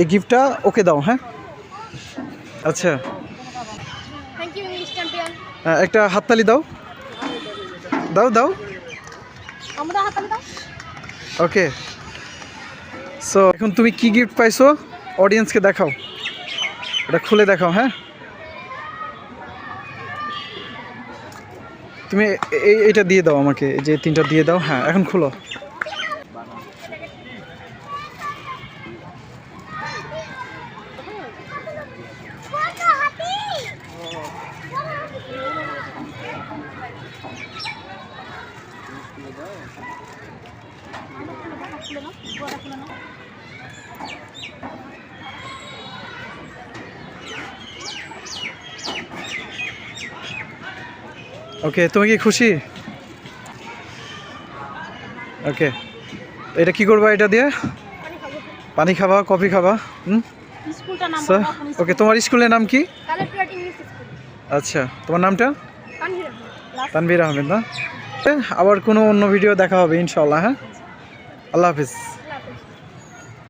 এই গিফটটা ওকে দাও। হ্যাঁ আচ্ছা থ্যাংক ইউ ইংলিশ চ্যাম্পিয়ন। একটা হাততালি দাও দাও দাও। আমরা হাততালি দাও। ওকে সো এখন তুমি কি গিফট পাইছো অডিয়েন্সকে দেখাও, এটা খুলে দেখাও। হ্যাঁ তুমি এইটা দিয়ে দাও আমাকে, এই যে 3টা দিয়ে দাও। হ্যাঁ এখন খুলো। ওকে তুমি কি খুশি? ওকে এটা কি করবা এটা দিয়ে? পানি খাবা, কফি খাবা। স্কুলটার নাম স্যার ওকে তোমার স্কুলের নাম কি? Collectorate English school. আচ্ছা তোমার নামটা? তানভীর। তানভীর আহমেদ না? আবার কোনো অন্য ভিডিও দেখা হবে ইনশাআল্লাহ। হ্যাঁ আল্লাহ হাফিজ।